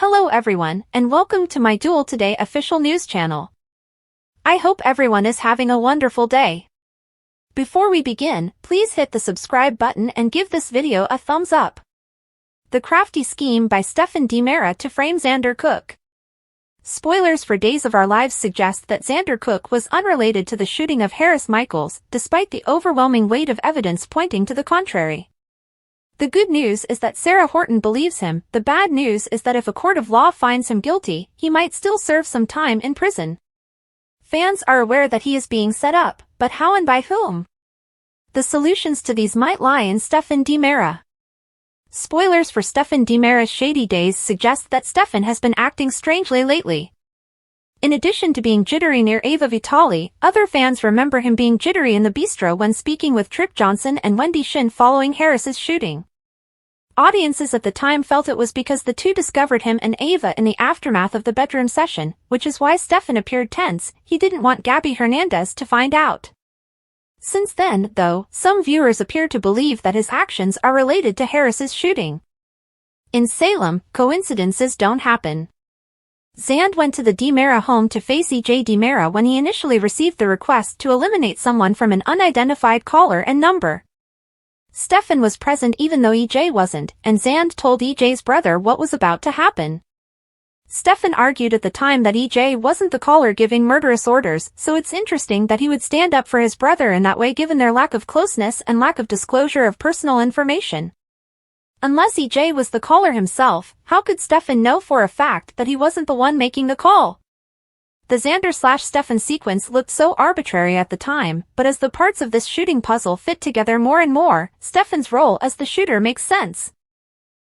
Hello everyone, and welcome to my Duel Today official news channel. I hope everyone is having a wonderful day. Before we begin, please hit the subscribe button and give this video a thumbs up. The crafty scheme by Stefan DiMera to frame Xander Cook. Spoilers for Days of Our Lives suggest that Xander Cook was unrelated to the shooting of Harris Michaels, despite the overwhelming weight of evidence pointing to the contrary. The good news is that Sarah Horton believes him. The bad news is that if a court of law finds him guilty, he might still serve some time in prison. Fans are aware that he is being set up, but how and by whom? The solutions to these might lie in Stefan DiMera. Spoilers for Stefan DiMera's shady days suggest that Stefan has been acting strangely lately. In addition to being jittery near Ava Vitali, other fans remember him being jittery in the bistro when speaking with Tripp Johnson and Wendy Shin following Harris's shooting. Audiences at the time felt it was because the two discovered him and Ava in the aftermath of the bedroom session, which is why Stefan appeared tense. He didn't want Gabby Hernandez to find out. Since then, though, some viewers appear to believe that his actions are related to Harris's shooting. In Salem, coincidences don't happen. Xand went to the DiMera home to face EJ DiMera when he initially received the request to eliminate someone from an unidentified caller and number. Stefan was present even though EJ wasn't, and Xand told EJ's brother what was about to happen. Stefan argued at the time that EJ wasn't the caller giving murderous orders, so it's interesting that he would stand up for his brother in that way given their lack of closeness and lack of disclosure of personal information. Unless EJ was the caller himself, how could Stefan know for a fact that he wasn't the one making the call? The Xander/Stefan sequence looked so arbitrary at the time, but as the parts of this shooting puzzle fit together more and more, Stefan's role as the shooter makes sense.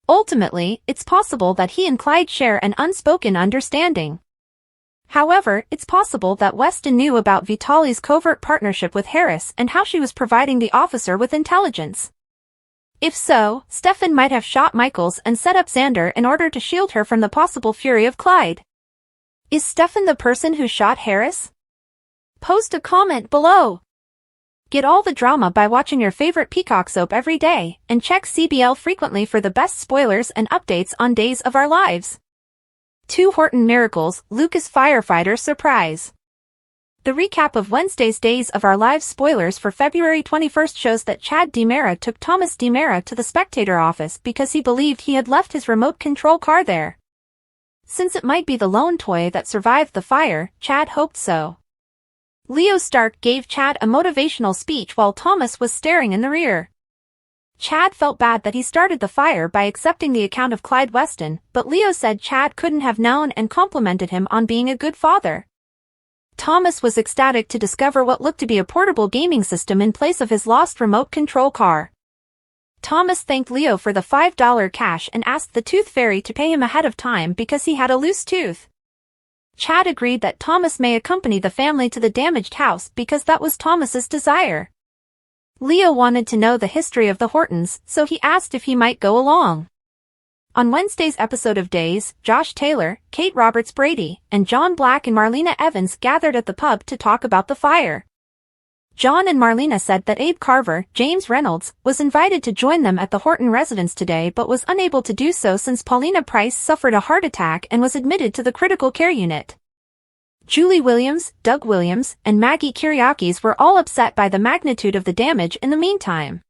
Ultimately, it's possible that he and Clyde share an unspoken understanding. However, it's possible that Weston knew about Vitali's covert partnership with Harris and how she was providing the officer with intelligence. If so, Stefan might have shot Michaels and set up Xander in order to shield her from the possible fury of Clyde. Is Stefan the person who shot Harris? Post a comment below. Get all the drama by watching your favorite Peacock soap every day, and check CBL frequently for the best spoilers and updates on Days of Our Lives. 2 Horton miracles, Lucas firefighter surprise. The recap of Wednesday's Days of Our Lives spoilers for February 21st shows that Chad DiMera took Thomas DiMera to the Spectator office because he believed he had left his remote control car there. Since it might be the lone toy that survived the fire, Chad hoped so. Leo Stark gave Chad a motivational speech while Thomas was staring in the rear. Chad felt bad that he started the fire by accepting the account of Clyde Weston, but Leo said Chad couldn't have known and complimented him on being a good father. Thomas was ecstatic to discover what looked to be a portable gaming system in place of his lost remote control car. Thomas thanked Leo for the $5 cash and asked the Tooth Fairy to pay him ahead of time because he had a loose tooth. Chad agreed that Thomas may accompany the family to the damaged house because that was Thomas's desire. Leo wanted to know the history of the Hortons, so he asked if he might go along. On Wednesday's episode of Days, Josh Taylor, Kate Roberts Brady, and John Black and Marlena Evans gathered at the pub to talk about the fire. John and Marlena said that Abe Carver, James Reynolds, was invited to join them at the Horton residence today but was unable to do so since Paulina Price suffered a heart attack and was admitted to the critical care unit. Julie Williams, Doug Williams, and Maggie Kyriakis were all upset by the magnitude of the damage in the meantime.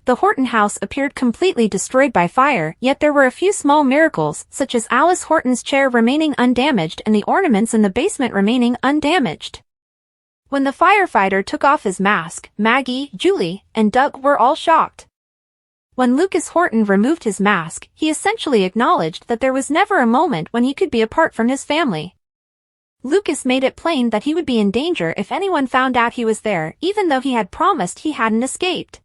The Horton house appeared completely destroyed by fire, yet there were a few small miracles, such as Alice Horton's chair remaining undamaged and the ornaments in the basement remaining undamaged. When the firefighter took off his mask, Maggie, Julie, and Doug were all shocked. When Lucas Horton removed his mask, he essentially acknowledged that there was never a moment when he could be apart from his family. Lucas made it plain that he would be in danger if anyone found out he was there, even though he had promised he hadn't escaped.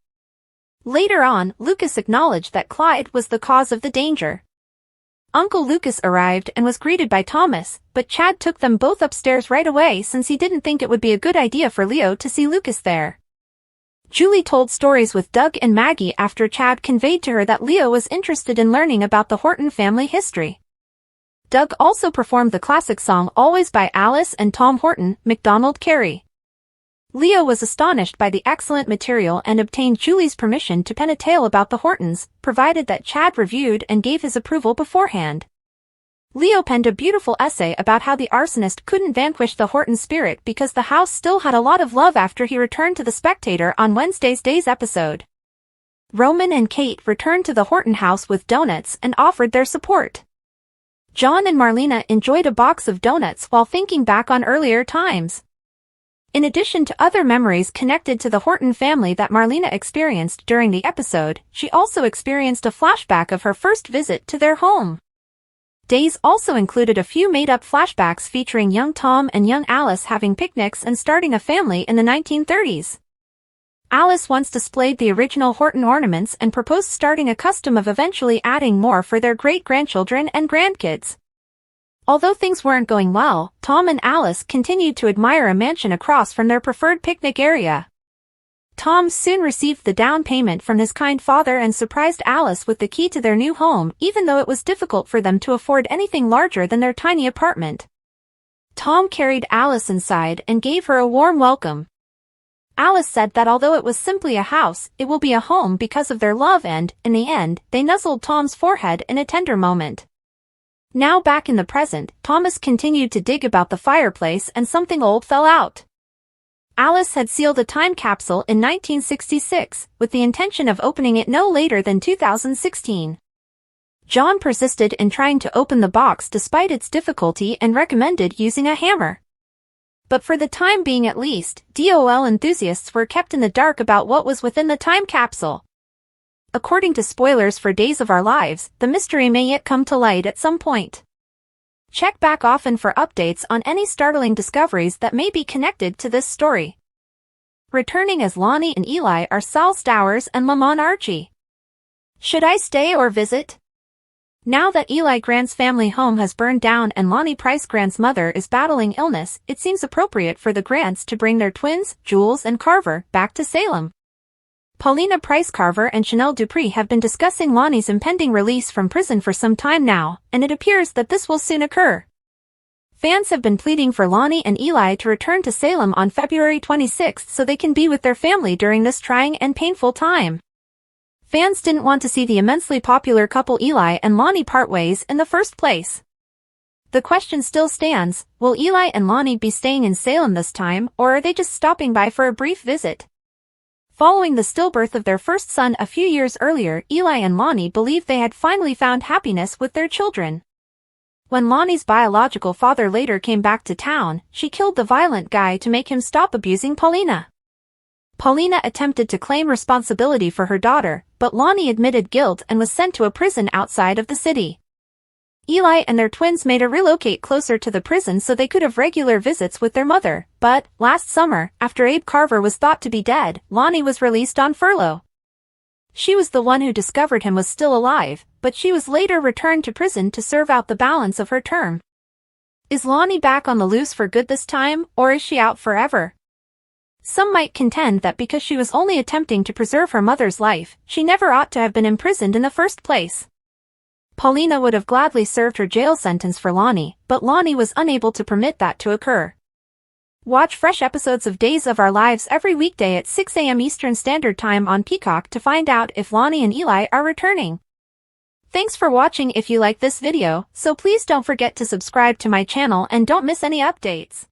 Later on, Lucas acknowledged that Clyde was the cause of the danger. Uncle Lucas arrived and was greeted by Thomas, but Chad took them both upstairs right away since he didn't think it would be a good idea for Leo to see Lucas there. Julie told stories with Doug and Maggie after Chad conveyed to her that Leo was interested in learning about the Horton family history. Doug also performed the classic song Always by Alice and Tom Horton, McDonald Carey. Leo was astonished by the excellent material and obtained Julie's permission to pen a tale about the Hortons, provided that Chad reviewed and gave his approval beforehand. Leo penned a beautiful essay about how the arsonist couldn't vanquish the Horton spirit because the house still had a lot of love after he returned to The Spectator on Wednesday's Days episode. Roman and Kate returned to the Horton house with donuts and offered their support. John and Marlena enjoyed a box of donuts while thinking back on earlier times. In addition to other memories connected to the Horton family that Marlena experienced during the episode, she also experienced a flashback of her first visit to their home. Days also included a few made-up flashbacks featuring young Tom and young Alice having picnics and starting a family in the 1930s. Alice once displayed the original Horton ornaments and proposed starting a custom of eventually adding more for their great-grandchildren and grandkids. Although things weren't going well, Tom and Alice continued to admire a mansion across from their preferred picnic area. Tom soon received the down payment from his kind father and surprised Alice with the key to their new home, even though it was difficult for them to afford anything larger than their tiny apartment. Tom carried Alice inside and gave her a warm welcome. Alice said that although it was simply a house, it will be a home because of their love and, in the end, they nuzzled Tom's forehead in a tender moment. Now back in the present, Thomas continued to dig about the fireplace and something old fell out. Alice had sealed a time capsule in 1966, with the intention of opening it no later than 2016. John persisted in trying to open the box despite its difficulty and recommended using a hammer. But for the time being at least, DOL enthusiasts were kept in the dark about what was within the time capsule. According to spoilers for Days of Our Lives, the mystery may yet come to light at some point. Check back often for updates on any startling discoveries that may be connected to this story. Returning as Lonnie and Eli are Sal Stowers and Lamont Archie. Should I stay or visit? Now that Eli Grant's family home has burned down and Lonnie Price Grant's mother is battling illness, it seems appropriate for the Grants to bring their twins, Jules and Carver, back to Salem. Paulina Price Carver and Chanel Dupree have been discussing Lonnie's impending release from prison for some time now, and it appears that this will soon occur. Fans have been pleading for Lonnie and Eli to return to Salem on February 26 so they can be with their family during this trying and painful time. Fans didn't want to see the immensely popular couple Eli and Lonnie part ways in the first place. The question still stands, will Eli and Lonnie be staying in Salem this time, or are they just stopping by for a brief visit? Following the stillbirth of their first son a few years earlier, Eli and Lonnie believed they had finally found happiness with their children. When Lonnie's biological father later came back to town, she killed the violent guy to make him stop abusing Paulina. Paulina attempted to claim responsibility for her daughter, but Lonnie admitted guilt and was sent to a prison outside of the city. Eli and their twins made her relocate closer to the prison so they could have regular visits with their mother, but, last summer, after Abe Carver was thought to be dead, Lonnie was released on furlough. She was the one who discovered him was still alive, but she was later returned to prison to serve out the balance of her term. Is Lonnie back on the loose for good this time, or is she out forever? Some might contend that because she was only attempting to preserve her mother's life, she never ought to have been imprisoned in the first place. Paulina would have gladly served her jail sentence for Lonnie, but Lonnie was unable to permit that to occur. Watch fresh episodes of Days of Our Lives every weekday at 6 a.m. Eastern Standard Time on Peacock to find out if Lonnie and Eli are returning. Thanks for watching. If you like this video, so please don't forget to subscribe to my channel and don't miss any updates.